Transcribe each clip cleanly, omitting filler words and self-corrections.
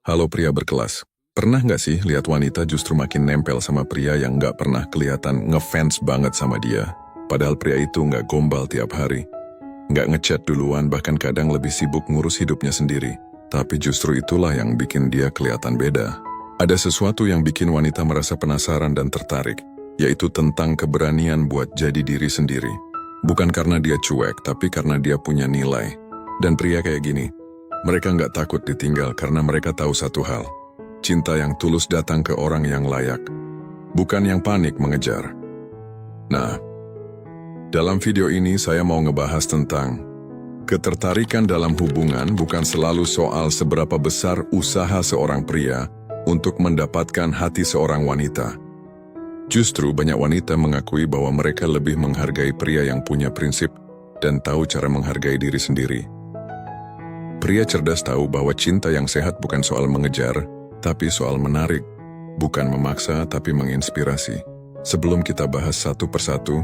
Halo pria berkelas. Pernah nggak sih lihat wanita justru makin nempel sama pria yang nggak pernah kelihatan ngefans banget sama dia? Padahal pria itu nggak gombal tiap hari. Nggak ngechat duluan, bahkan kadang lebih sibuk ngurus hidupnya sendiri. Tapi justru itulah yang bikin dia kelihatan beda. Ada sesuatu yang bikin wanita merasa penasaran dan tertarik, yaitu tentang keberanian buat jadi diri sendiri. Bukan karena dia cuek, tapi karena dia punya nilai. Dan pria kayak gini, mereka nggak takut ditinggal karena mereka tahu satu hal. Cinta yang tulus datang ke orang yang layak, bukan yang panik mengejar. Nah, dalam video ini saya mau ngebahas tentang ketertarikan dalam hubungan bukan selalu soal seberapa besar usaha seorang pria untuk mendapatkan hati seorang wanita. Justru banyak wanita mengakui bahwa mereka lebih menghargai pria yang punya prinsip dan tahu cara menghargai diri sendiri. Pria cerdas tahu bahwa cinta yang sehat bukan soal mengejar, tapi soal menarik. Bukan memaksa, tapi menginspirasi. Sebelum kita bahas satu persatu,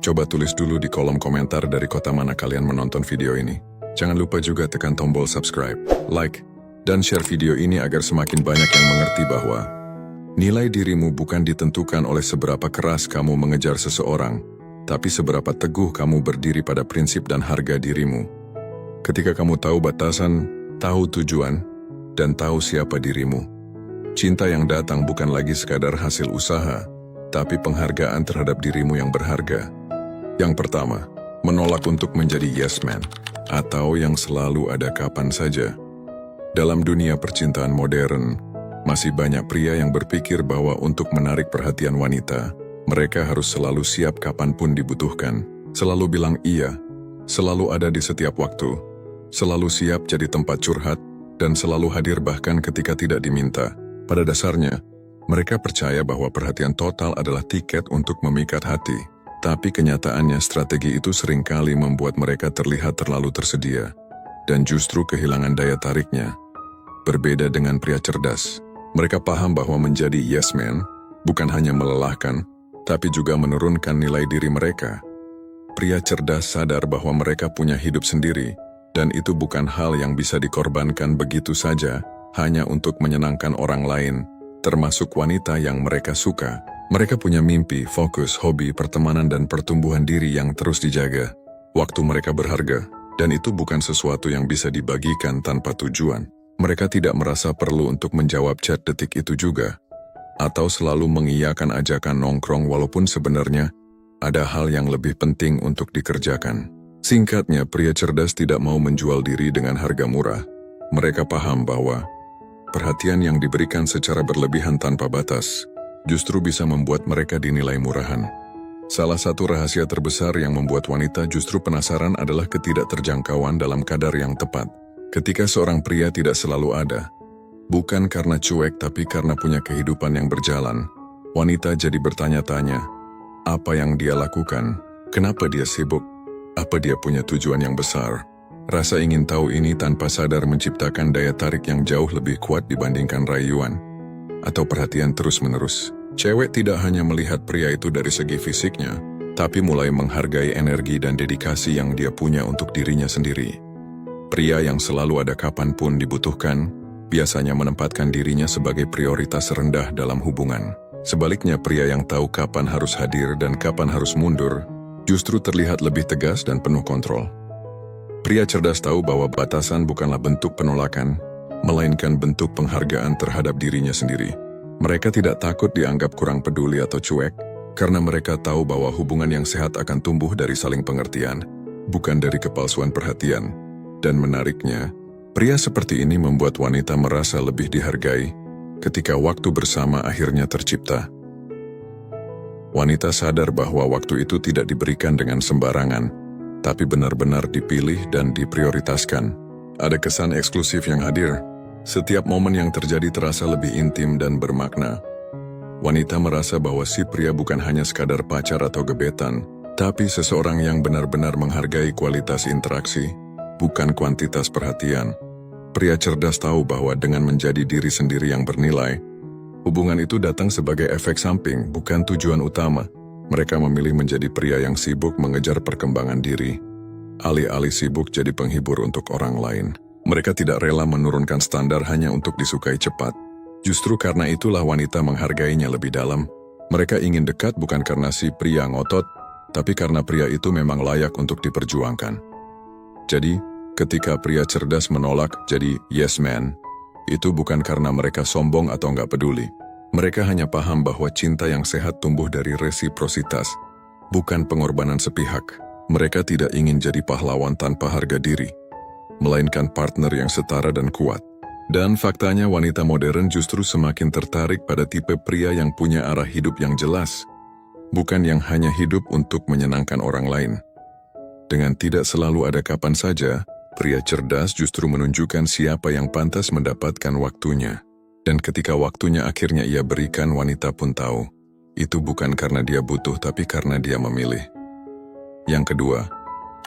coba tulis dulu di kolom komentar dari kota mana kalian menonton video ini. Jangan lupa juga tekan tombol subscribe, like, dan share video ini agar semakin banyak yang mengerti bahwa nilai dirimu bukan ditentukan oleh seberapa keras kamu mengejar seseorang, tapi seberapa teguh kamu berdiri pada prinsip dan harga dirimu. Ketika kamu tahu batasan, tahu tujuan, dan tahu siapa dirimu, cinta yang datang bukan lagi sekadar hasil usaha, tapi penghargaan terhadap dirimu yang berharga. Yang pertama, menolak untuk menjadi yes man, atau yang selalu ada kapan saja. Dalam dunia percintaan modern, masih banyak pria yang berpikir bahwa untuk menarik perhatian wanita, mereka harus selalu siap kapanpun dibutuhkan, selalu bilang iya, selalu ada di setiap waktu, selalu siap jadi tempat curhat, dan selalu hadir bahkan ketika tidak diminta. Pada dasarnya, mereka percaya bahwa perhatian total adalah tiket untuk memikat hati. Tapi kenyataannya strategi itu seringkali membuat mereka terlihat terlalu tersedia, dan justru kehilangan daya tariknya. Berbeda dengan pria cerdas, mereka paham bahwa menjadi yes man bukan hanya melelahkan, tapi juga menurunkan nilai diri mereka. Pria cerdas sadar bahwa mereka punya hidup sendiri, dan itu bukan hal yang bisa dikorbankan begitu saja, hanya untuk menyenangkan orang lain, termasuk wanita yang mereka suka. Mereka punya mimpi, fokus, hobi, pertemanan, dan pertumbuhan diri yang terus dijaga. Waktu mereka berharga, dan itu bukan sesuatu yang bisa dibagikan tanpa tujuan. Mereka tidak merasa perlu untuk menjawab chat detik itu juga, atau selalu mengiyakan ajakan nongkrong walaupun sebenarnya ada hal yang lebih penting untuk dikerjakan. Singkatnya, pria cerdas tidak mau menjual diri dengan harga murah. Mereka paham bahwa perhatian yang diberikan secara berlebihan tanpa batas justru bisa membuat mereka dinilai murahan. Salah satu rahasia terbesar yang membuat wanita justru penasaran adalah ketidakterjangkauan dalam kadar yang tepat. Ketika seorang pria tidak selalu ada, bukan karena cuek tapi karena punya kehidupan yang berjalan, wanita jadi bertanya-tanya, apa yang dia lakukan, kenapa dia sibuk, apa dia punya tujuan yang besar. Rasa ingin tahu ini tanpa sadar menciptakan daya tarik yang jauh lebih kuat dibandingkan rayuan atau perhatian terus-menerus. Cewek tidak hanya melihat pria itu dari segi fisiknya, tapi mulai menghargai energi dan dedikasi yang dia punya untuk dirinya sendiri. Pria yang selalu ada kapanpun dibutuhkan, biasanya menempatkan dirinya sebagai prioritas rendah dalam hubungan. Sebaliknya, pria yang tahu kapan harus hadir dan kapan harus mundur, justru terlihat lebih tegas dan penuh kontrol. Pria cerdas tahu bahwa batasan bukanlah bentuk penolakan, melainkan bentuk penghargaan terhadap dirinya sendiri. Mereka tidak takut dianggap kurang peduli atau cuek, karena mereka tahu bahwa hubungan yang sehat akan tumbuh dari saling pengertian, bukan dari kepalsuan perhatian. Dan menariknya, pria seperti ini membuat wanita merasa lebih dihargai ketika waktu bersama akhirnya tercipta. Wanita sadar bahwa waktu itu tidak diberikan dengan sembarangan, tapi benar-benar dipilih dan diprioritaskan. Ada kesan eksklusif yang hadir. Setiap momen yang terjadi terasa lebih intim dan bermakna. Wanita merasa bahwa si pria bukan hanya sekadar pacar atau gebetan, tapi seseorang yang benar-benar menghargai kualitas interaksi, bukan kuantitas perhatian. Pria cerdas tahu bahwa dengan menjadi diri sendiri yang bernilai, hubungan itu datang sebagai efek samping, bukan tujuan utama. Mereka memilih menjadi pria yang sibuk mengejar perkembangan diri, alih-alih sibuk jadi penghibur untuk orang lain. Mereka tidak rela menurunkan standar hanya untuk disukai cepat. Justru karena itulah wanita menghargainya lebih dalam. Mereka ingin dekat bukan karena si pria ngotot, tapi karena pria itu memang layak untuk diperjuangkan. Jadi, ketika pria cerdas menolak jadi yes man, itu bukan karena mereka sombong atau nggak peduli. Mereka hanya paham bahwa cinta yang sehat tumbuh dari resiprositas, bukan pengorbanan sepihak. Mereka tidak ingin jadi pahlawan tanpa harga diri, melainkan partner yang setara dan kuat. Dan faktanya wanita modern justru semakin tertarik pada tipe pria yang punya arah hidup yang jelas, bukan yang hanya hidup untuk menyenangkan orang lain. Dengan tidak selalu ada kapan saja, pria cerdas justru menunjukkan siapa yang pantas mendapatkan waktunya. Dan ketika waktunya akhirnya ia berikan, wanita pun tahu, itu bukan karena dia butuh tapi karena dia memilih. Yang kedua,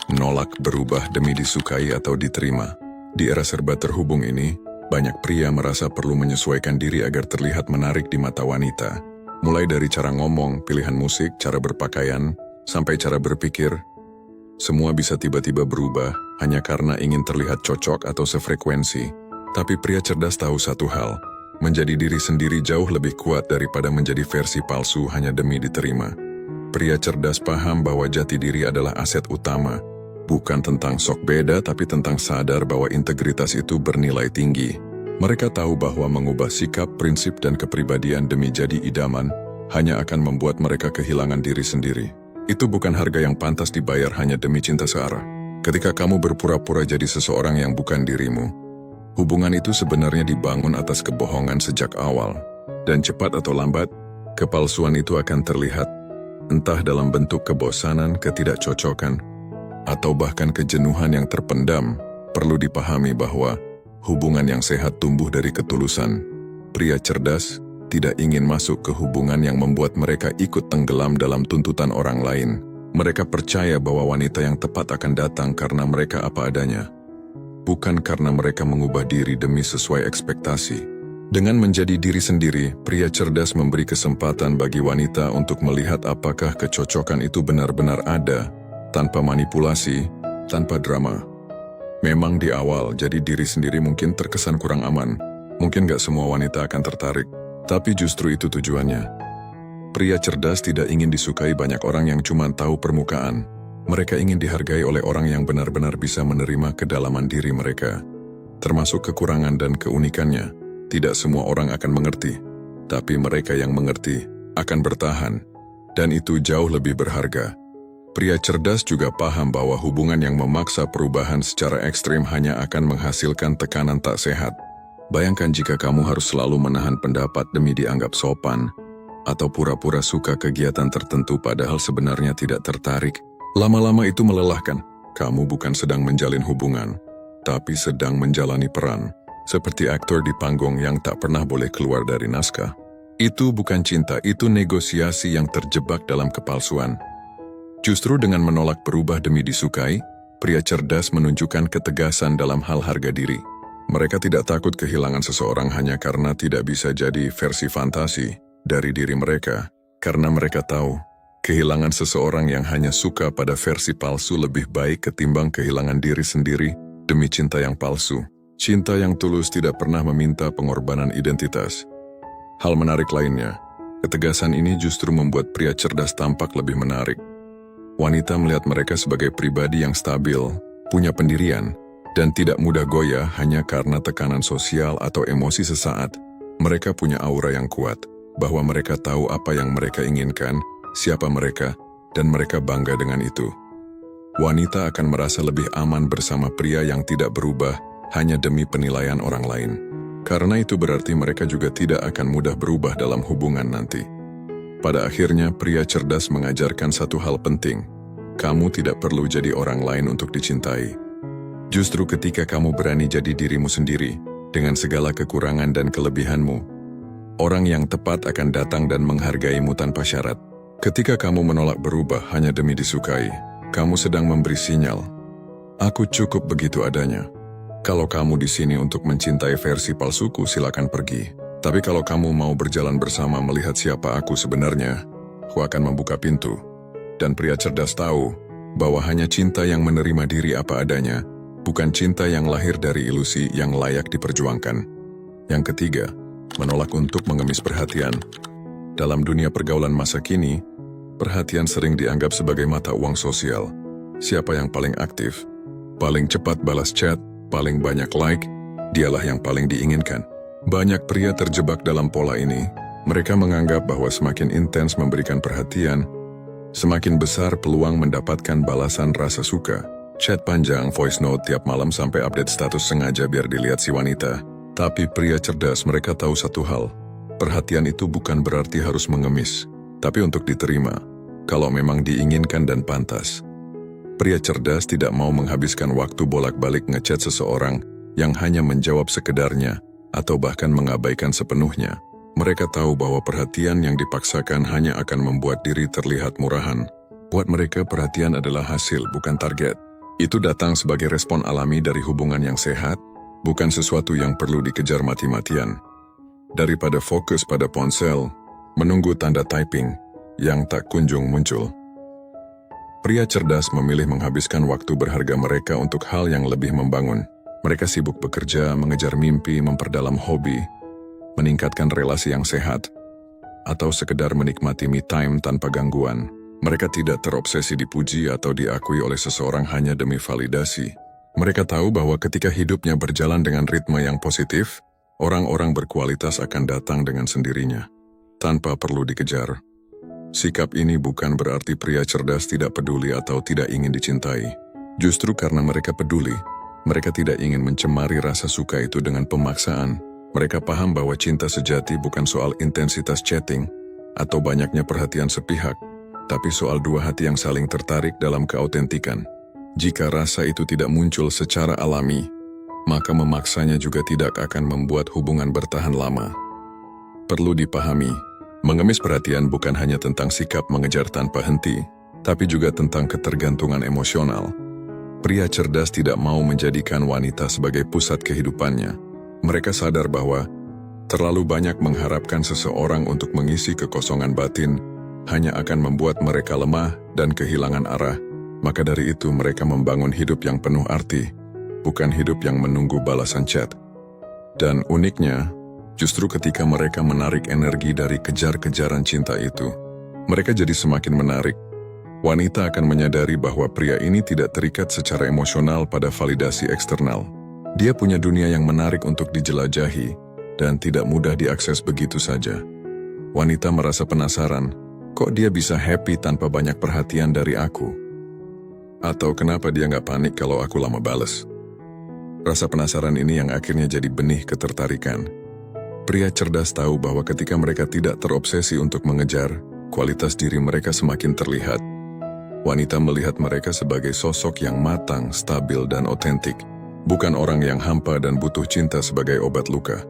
menolak berubah demi disukai atau diterima. Di era serba terhubung ini, banyak pria merasa perlu menyesuaikan diri agar terlihat menarik di mata wanita. Mulai dari cara ngomong, pilihan musik, cara berpakaian, sampai cara berpikir, semua bisa tiba-tiba berubah hanya karena ingin terlihat cocok atau sefrekuensi. Tapi pria cerdas tahu satu hal, menjadi diri sendiri jauh lebih kuat daripada menjadi versi palsu hanya demi diterima. Pria cerdas paham bahwa jati diri adalah aset utama, bukan tentang sok beda tapi tentang sadar bahwa integritas itu bernilai tinggi. Mereka tahu bahwa mengubah sikap, prinsip, dan kepribadian demi jadi idaman hanya akan membuat mereka kehilangan diri sendiri. Itu bukan harga yang pantas dibayar hanya demi cinta searah. Ketika kamu berpura-pura jadi seseorang yang bukan dirimu, hubungan itu sebenarnya dibangun atas kebohongan sejak awal. Dan cepat atau lambat, kepalsuan itu akan terlihat, entah dalam bentuk kebosanan, ketidakcocokan, atau bahkan kejenuhan yang terpendam. Perlu dipahami bahwa hubungan yang sehat tumbuh dari ketulusan. Pria cerdas tidak ingin masuk ke hubungan yang membuat mereka ikut tenggelam dalam tuntutan orang lain. Mereka percaya bahwa wanita yang tepat akan datang karena mereka apa adanya, bukan karena mereka mengubah diri demi sesuai ekspektasi. Dengan menjadi diri sendiri, pria cerdas memberi kesempatan bagi wanita untuk melihat apakah kecocokan itu benar-benar ada, tanpa manipulasi, tanpa drama. Memang di awal, jadi diri sendiri mungkin terkesan kurang aman. Mungkin gak semua wanita akan tertarik, tapi justru itu tujuannya. Pria cerdas tidak ingin disukai banyak orang yang cuma tahu permukaan. Mereka ingin dihargai oleh orang yang benar-benar bisa menerima kedalaman diri mereka, termasuk kekurangan dan keunikannya. Tidak semua orang akan mengerti, tapi mereka yang mengerti akan bertahan, dan itu jauh lebih berharga. Pria cerdas juga paham bahwa hubungan yang memaksa perubahan secara ekstrim hanya akan menghasilkan tekanan tak sehat. Bayangkan jika kamu harus selalu menahan pendapat demi dianggap sopan, atau pura-pura suka kegiatan tertentu padahal sebenarnya tidak tertarik. Lama-lama itu melelahkan. Kamu bukan sedang menjalin hubungan, tapi sedang menjalani peran. Seperti aktor di panggung yang tak pernah boleh keluar dari naskah. Itu bukan cinta, itu negosiasi yang terjebak dalam kepalsuan. Justru dengan menolak berubah demi disukai, pria cerdas menunjukkan ketegasan dalam hal harga diri. Mereka tidak takut kehilangan seseorang hanya karena tidak bisa jadi versi fantasi dari diri mereka. Karena mereka tahu, kehilangan seseorang yang hanya suka pada versi palsu lebih baik ketimbang kehilangan diri sendiri demi cinta yang palsu. Cinta yang tulus tidak pernah meminta pengorbanan identitas. Hal menarik lainnya, ketegasan ini justru membuat pria cerdas tampak lebih menarik. Wanita melihat mereka sebagai pribadi yang stabil, punya pendirian, dan tidak mudah goyah hanya karena tekanan sosial atau emosi sesaat. Mereka punya aura yang kuat, bahwa mereka tahu apa yang mereka inginkan, siapa mereka, dan mereka bangga dengan itu. Wanita akan merasa lebih aman bersama pria yang tidak berubah hanya demi penilaian orang lain. Karena itu berarti mereka juga tidak akan mudah berubah dalam hubungan nanti. Pada akhirnya, pria cerdas mengajarkan satu hal penting. Kamu tidak perlu jadi orang lain untuk dicintai. Justru ketika kamu berani jadi dirimu sendiri, dengan segala kekurangan dan kelebihanmu, orang yang tepat akan datang dan menghargaimu tanpa syarat. Ketika kamu menolak berubah hanya demi disukai, kamu sedang memberi sinyal, aku cukup begitu adanya. Kalau kamu di sini untuk mencintai versi palsuku, silakan pergi. Tapi kalau kamu mau berjalan bersama melihat siapa aku sebenarnya, aku akan membuka pintu. Dan pria cerdas tahu bahwa hanya cinta yang menerima diri apa adanya bukan cinta yang lahir dari ilusi yang layak diperjuangkan. Yang ketiga, menolak untuk mengemis perhatian. Dalam dunia pergaulan masa kini, perhatian sering dianggap sebagai mata uang sosial. Siapa yang paling aktif, paling cepat balas chat, paling banyak like, dialah yang paling diinginkan. Banyak pria terjebak dalam pola ini. Mereka menganggap bahwa semakin intens memberikan perhatian, semakin besar peluang mendapatkan balasan rasa suka. Chat panjang, voice note tiap malam sampai update status sengaja biar dilihat si wanita. Tapi pria cerdas mereka tahu satu hal. Perhatian itu bukan berarti harus mengemis, tapi untuk diterima, kalau memang diinginkan dan pantas. Pria cerdas tidak mau menghabiskan waktu bolak-balik ngechat seseorang yang hanya menjawab sekedarnya atau bahkan mengabaikan sepenuhnya. Mereka tahu bahwa perhatian yang dipaksakan hanya akan membuat diri terlihat murahan. Buat mereka perhatian adalah hasil, bukan target. Itu datang sebagai respon alami dari hubungan yang sehat, bukan sesuatu yang perlu dikejar mati-matian. Daripada fokus pada ponsel, menunggu tanda typing yang tak kunjung muncul. Pria cerdas memilih menghabiskan waktu berharga mereka untuk hal yang lebih membangun. Mereka sibuk bekerja, mengejar mimpi, memperdalam hobi, meningkatkan relasi yang sehat, atau sekedar menikmati me time tanpa gangguan. Mereka tidak terobsesi dipuji atau diakui oleh seseorang hanya demi validasi. Mereka tahu bahwa ketika hidupnya berjalan dengan ritme yang positif, orang-orang berkualitas akan datang dengan sendirinya, tanpa perlu dikejar. Sikap ini bukan berarti pria cerdas tidak peduli atau tidak ingin dicintai. Justru karena mereka peduli, mereka tidak ingin mencemari rasa suka itu dengan pemaksaan. Mereka paham bahwa cinta sejati bukan soal intensitas chatting atau banyaknya perhatian sepihak, tapi soal dua hati yang saling tertarik dalam keautentikan. Jika rasa itu tidak muncul secara alami, maka memaksanya juga tidak akan membuat hubungan bertahan lama. Perlu dipahami, mengemis perhatian bukan hanya tentang sikap mengejar tanpa henti, tapi juga tentang ketergantungan emosional. Pria cerdas tidak mau menjadikan wanita sebagai pusat kehidupannya. Mereka sadar bahwa terlalu banyak mengharapkan seseorang untuk mengisi kekosongan batin hanya akan membuat mereka lemah dan kehilangan arah. Maka dari itu mereka membangun hidup yang penuh arti, bukan hidup yang menunggu balasan chat. Dan uniknya, justru ketika mereka menarik energi dari kejar-kejaran cinta itu, mereka jadi semakin menarik. Wanita akan menyadari bahwa pria ini tidak terikat secara emosional pada validasi eksternal. Dia punya dunia yang menarik untuk dijelajahi dan tidak mudah diakses begitu saja. Wanita merasa penasaran, kok dia bisa happy tanpa banyak perhatian dari aku? Atau kenapa dia nggak panik kalau aku lama bales? Rasa penasaran ini yang akhirnya jadi benih ketertarikan. Pria cerdas tahu bahwa ketika mereka tidak terobsesi untuk mengejar, kualitas diri mereka semakin terlihat. Wanita melihat mereka sebagai sosok yang matang, stabil, dan otentik, bukan orang yang hampa dan butuh cinta sebagai obat luka.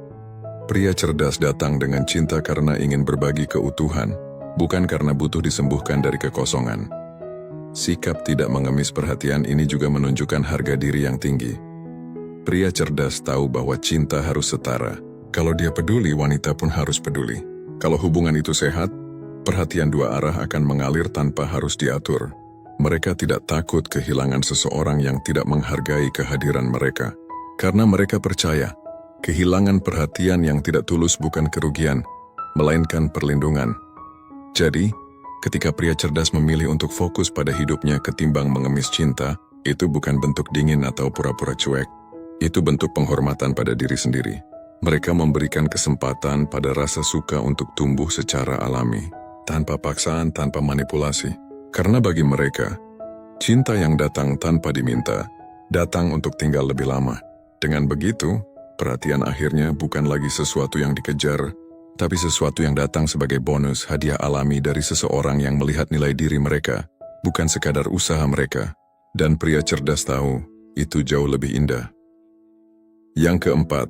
Pria cerdas datang dengan cinta karena ingin berbagi keutuhan, bukan karena butuh disembuhkan dari kekosongan. Sikap tidak mengemis perhatian ini juga menunjukkan harga diri yang tinggi. Pria cerdas tahu bahwa cinta harus setara. Kalau dia peduli, wanita pun harus peduli. Kalau hubungan itu sehat, perhatian dua arah akan mengalir tanpa harus diatur. Mereka tidak takut kehilangan seseorang yang tidak menghargai kehadiran mereka. Karena mereka percaya, kehilangan perhatian yang tidak tulus bukan kerugian, melainkan perlindungan. Jadi, ketika pria cerdas memilih untuk fokus pada hidupnya ketimbang mengemis cinta, itu bukan bentuk dingin atau pura-pura cuek. Itu bentuk penghormatan pada diri sendiri. Mereka memberikan kesempatan pada rasa suka untuk tumbuh secara alami, tanpa paksaan, tanpa manipulasi. Karena bagi mereka, cinta yang datang tanpa diminta, datang untuk tinggal lebih lama. Dengan begitu, perhatian akhirnya bukan lagi sesuatu yang dikejar, tapi sesuatu yang datang sebagai bonus hadiah alami dari seseorang yang melihat nilai diri mereka, bukan sekadar usaha mereka. Dan pria cerdas tahu, itu jauh lebih indah. Yang keempat,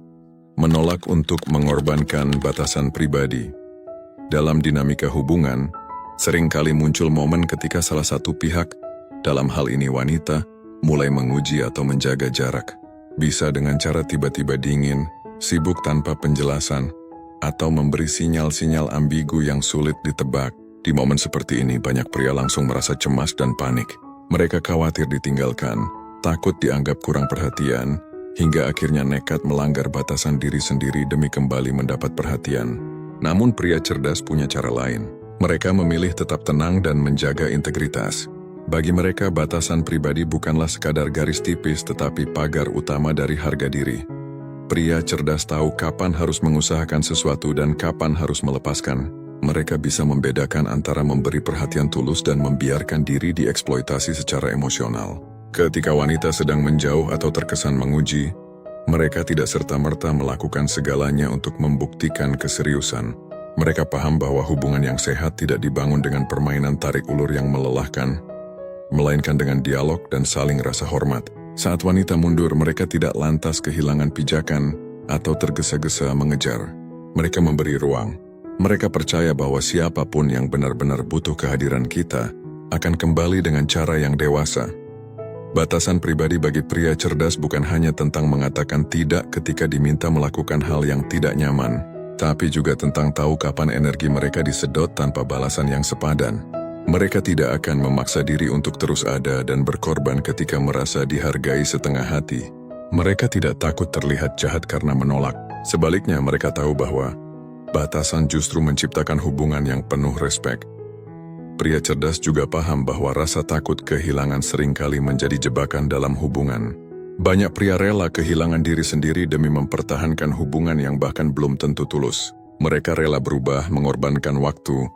menolak untuk mengorbankan batasan pribadi. Dalam dinamika hubungan, seringkali muncul momen ketika salah satu pihak, dalam hal ini wanita, mulai menguji atau menjaga jarak. Bisa dengan cara tiba-tiba dingin, sibuk tanpa penjelasan, atau memberi sinyal-sinyal ambigu yang sulit ditebak. Di momen seperti ini banyak pria langsung merasa cemas dan panik. Mereka khawatir ditinggalkan, takut dianggap kurang perhatian, hingga akhirnya nekat melanggar batasan diri sendiri demi kembali mendapat perhatian. Namun pria cerdas punya cara lain. Mereka memilih tetap tenang dan menjaga integritas. Bagi mereka, batasan pribadi bukanlah sekadar garis tipis tetapi pagar utama dari harga diri. Pria cerdas tahu kapan harus mengusahakan sesuatu dan kapan harus melepaskan. Mereka bisa membedakan antara memberi perhatian tulus dan membiarkan diri dieksploitasi secara emosional. Ketika wanita sedang menjauh atau terkesan menguji, mereka tidak serta-merta melakukan segalanya untuk membuktikan keseriusan. Mereka paham bahwa hubungan yang sehat tidak dibangun dengan permainan tarik ulur yang melelahkan, melainkan dengan dialog dan saling rasa hormat. Saat wanita mundur, mereka tidak lantas kehilangan pijakan atau tergesa-gesa mengejar. Mereka memberi ruang. Mereka percaya bahwa siapapun yang benar-benar butuh kehadiran kita akan kembali dengan cara yang dewasa. Batasan pribadi bagi pria cerdas bukan hanya tentang mengatakan tidak ketika diminta melakukan hal yang tidak nyaman, tapi juga tentang tahu kapan energi mereka disedot tanpa balasan yang sepadan. Mereka tidak akan memaksa diri untuk terus ada dan berkorban ketika merasa dihargai setengah hati. Mereka tidak takut terlihat jahat karena menolak. Sebaliknya, mereka tahu bahwa batasan justru menciptakan hubungan yang penuh respek. Pria cerdas juga paham bahwa rasa takut kehilangan seringkali menjadi jebakan dalam hubungan. Banyak pria rela kehilangan diri sendiri demi mempertahankan hubungan yang bahkan belum tentu tulus. Mereka rela berubah, mengorbankan waktu,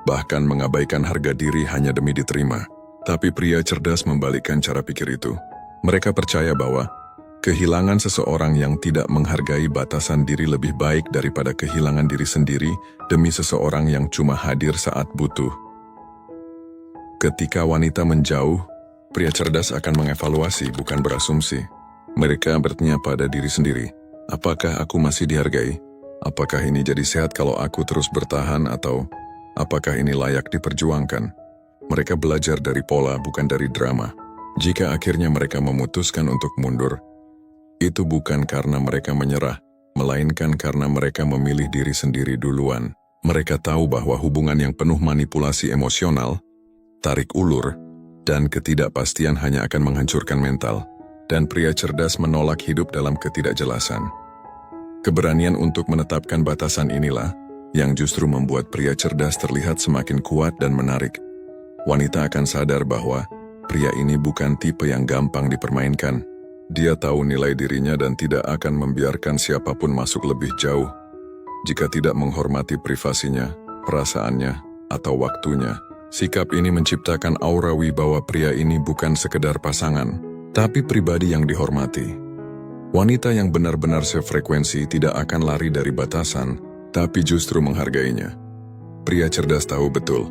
bahkan mengabaikan harga diri hanya demi diterima. Tapi pria cerdas membalikkan cara pikir itu. Mereka percaya bahwa kehilangan seseorang yang tidak menghargai batasan diri lebih baik daripada kehilangan diri sendiri demi seseorang yang cuma hadir saat butuh. Ketika wanita menjauh, pria cerdas akan mengevaluasi, bukan berasumsi. Mereka bertanya pada diri sendiri, apakah aku masih dihargai? Apakah ini jadi sehat kalau aku terus bertahan atau apakah ini layak diperjuangkan? Mereka belajar dari pola, bukan dari drama. Jika akhirnya mereka memutuskan untuk mundur, itu bukan karena mereka menyerah, melainkan karena mereka memilih diri sendiri duluan. Mereka tahu bahwa hubungan yang penuh manipulasi emosional, tarik ulur, dan ketidakpastian hanya akan menghancurkan mental. Dan pria cerdas menolak hidup dalam ketidakjelasan. Keberanian untuk menetapkan batasan inilah yang justru membuat pria cerdas terlihat semakin kuat dan menarik. Wanita akan sadar bahwa pria ini bukan tipe yang gampang dipermainkan. Dia tahu nilai dirinya dan tidak akan membiarkan siapapun masuk lebih jauh jika tidak menghormati privasinya, perasaannya, atau waktunya. Sikap ini menciptakan aura wibawa pria ini bukan sekedar pasangan, tapi pribadi yang dihormati. Wanita yang benar-benar sefrekuensi tidak akan lari dari batasan, tapi justru menghargainya. Pria cerdas tahu betul,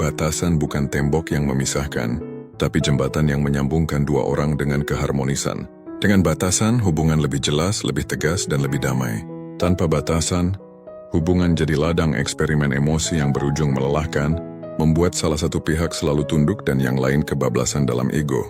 batasan bukan tembok yang memisahkan, tapi jembatan yang menyambungkan dua orang dengan keharmonisan. Dengan batasan, hubungan lebih jelas, lebih tegas, dan lebih damai. Tanpa batasan, hubungan jadi ladang eksperimen emosi yang berujung melelahkan, membuat salah satu pihak selalu tunduk dan yang lain kebablasan dalam ego.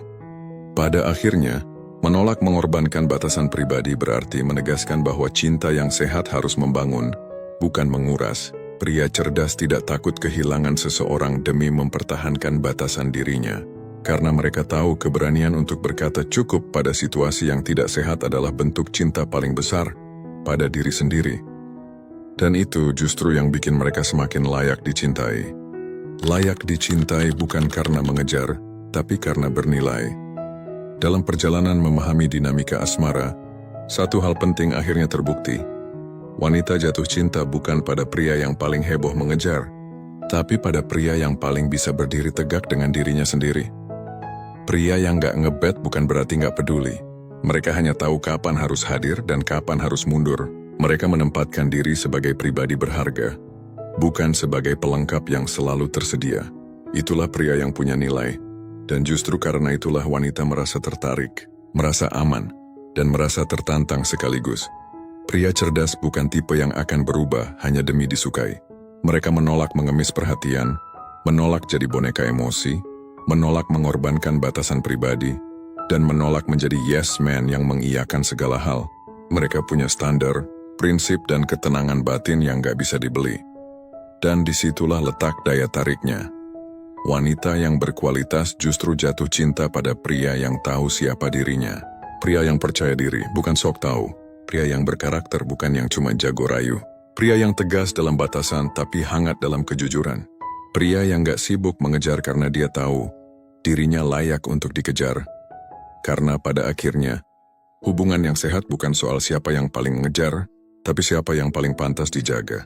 Pada akhirnya, menolak mengorbankan batasan pribadi berarti menegaskan bahwa cinta yang sehat harus membangun, bukan menguras. Pria cerdas tidak takut kehilangan seseorang demi mempertahankan batasan dirinya. Karena mereka tahu keberanian untuk berkata cukup pada situasi yang tidak sehat adalah bentuk cinta paling besar pada diri sendiri. Dan itu justru yang bikin mereka semakin layak dicintai. Layak dicintai bukan karena mengejar, tapi karena bernilai. Dalam perjalanan memahami dinamika asmara, satu hal penting akhirnya terbukti. Wanita jatuh cinta bukan pada pria yang paling heboh mengejar, tapi pada pria yang paling bisa berdiri tegak dengan dirinya sendiri. Pria yang gak ngebet bukan berarti gak peduli. Mereka hanya tahu kapan harus hadir dan kapan harus mundur. Mereka menempatkan diri sebagai pribadi berharga, bukan sebagai pelengkap yang selalu tersedia. Itulah pria yang punya nilai. Dan justru karena itulah wanita merasa tertarik, merasa aman, dan merasa tertantang sekaligus. Pria cerdas bukan tipe yang akan berubah hanya demi disukai. Mereka menolak mengemis perhatian, menolak jadi boneka emosi, menolak mengorbankan batasan pribadi, dan menolak menjadi yes man yang mengiyakan segala hal. Mereka punya standar, prinsip, dan ketenangan batin yang gak bisa dibeli. Dan disitulah letak daya tariknya. Wanita yang berkualitas justru jatuh cinta pada pria yang tahu siapa dirinya. Pria yang percaya diri, bukan sok tahu. Pria yang berkarakter, bukan yang cuma jago rayu. Pria yang tegas dalam batasan, tapi hangat dalam kejujuran. Pria yang gak sibuk mengejar karena dia tahu dirinya layak untuk dikejar. Karena pada akhirnya, hubungan yang sehat bukan soal siapa yang paling mengejar, tapi siapa yang paling pantas dijaga.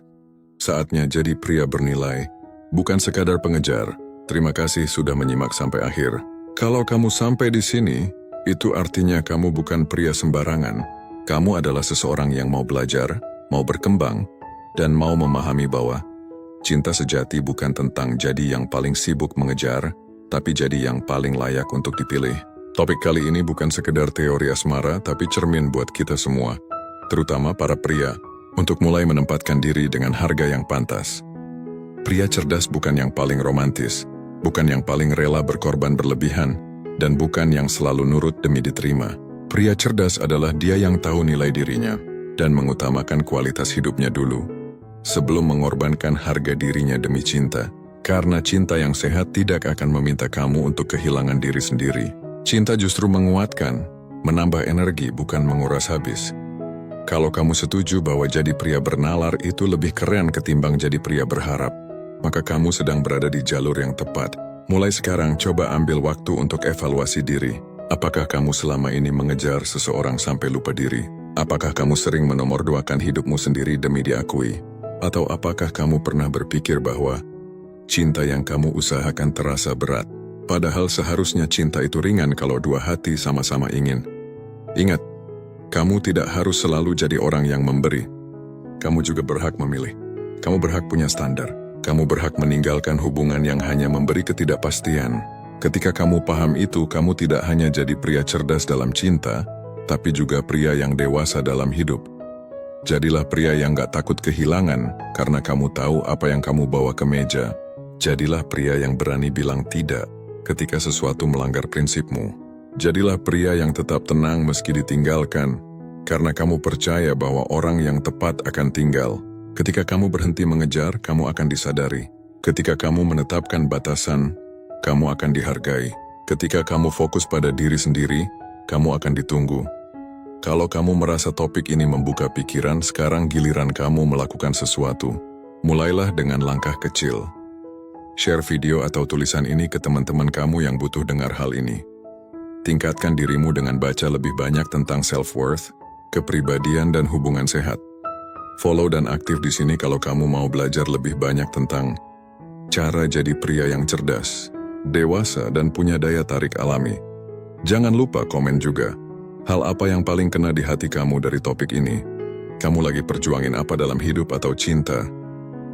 Saatnya jadi pria bernilai, bukan sekadar pengejar. Terima kasih sudah menyimak sampai akhir. Kalau kamu sampai di sini, itu artinya kamu bukan pria sembarangan. Kamu adalah seseorang yang mau belajar, mau berkembang, dan mau memahami bahwa cinta sejati bukan tentang jadi yang paling sibuk mengejar, tapi jadi yang paling layak untuk dipilih. Topik kali ini bukan sekedar teori asmara, tapi cermin buat kita semua, terutama para pria, untuk mulai menempatkan diri dengan harga yang pantas. Pria cerdas bukan yang paling romantis, bukan yang paling rela berkorban berlebihan, dan bukan yang selalu nurut demi diterima. Pria cerdas adalah dia yang tahu nilai dirinya, dan mengutamakan kualitas hidupnya dulu, sebelum mengorbankan harga dirinya demi cinta. Karena cinta yang sehat tidak akan meminta kamu untuk kehilangan diri sendiri. Cinta justru menguatkan, menambah energi, bukan menguras habis. Kalau kamu setuju bahwa jadi pria bernalar itu lebih keren ketimbang jadi pria berharap, maka kamu sedang berada di jalur yang tepat. Mulai sekarang coba ambil waktu untuk evaluasi diri. Apakah kamu selama ini mengejar seseorang sampai lupa diri? Apakah kamu sering menomorduakan hidupmu sendiri demi diakui? Atau apakah kamu pernah berpikir bahwa cinta yang kamu usahakan terasa berat? Padahal seharusnya cinta itu ringan kalau dua hati sama-sama ingin. Ingat, kamu tidak harus selalu jadi orang yang memberi. Kamu juga berhak memilih. Kamu berhak punya standar. Kamu berhak meninggalkan hubungan yang hanya memberi ketidakpastian. Ketika kamu paham itu, kamu tidak hanya jadi pria cerdas dalam cinta, tapi juga pria yang dewasa dalam hidup. Jadilah pria yang gak takut kehilangan, karena kamu tahu apa yang kamu bawa ke meja. Jadilah pria yang berani bilang tidak, ketika sesuatu melanggar prinsipmu. Jadilah pria yang tetap tenang meski ditinggalkan, karena kamu percaya bahwa orang yang tepat akan tinggal. Ketika kamu berhenti mengejar, kamu akan disadari. Ketika kamu menetapkan batasan, kamu akan dihargai. Ketika kamu fokus pada diri sendiri, kamu akan ditunggu. Kalau kamu merasa topik ini membuka pikiran, sekarang giliran kamu melakukan sesuatu. Mulailah dengan langkah kecil. Share video atau tulisan ini ke teman-teman kamu yang butuh dengar hal ini. Tingkatkan dirimu dengan baca lebih banyak tentang self-worth, kepribadian, dan hubungan sehat. Follow dan aktif di sini kalau kamu mau belajar lebih banyak tentang cara jadi pria yang cerdas, dewasa, dan punya daya tarik alami. Jangan lupa komen juga. Hal apa yang paling kena di hati kamu dari topik ini? Kamu lagi perjuangin apa dalam hidup atau cinta?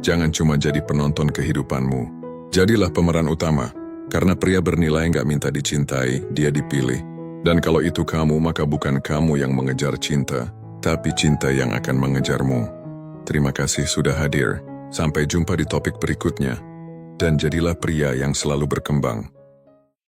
Jangan cuma jadi penonton kehidupanmu. Jadilah pemeran utama. Karena pria bernilai nggak minta dicintai, dia dipilih. Dan kalau itu kamu, maka bukan kamu yang mengejar cinta, tapi cinta yang akan mengejarmu. Terima kasih sudah hadir. Sampai jumpa di topik berikutnya. Dan jadilah pria yang selalu berkembang.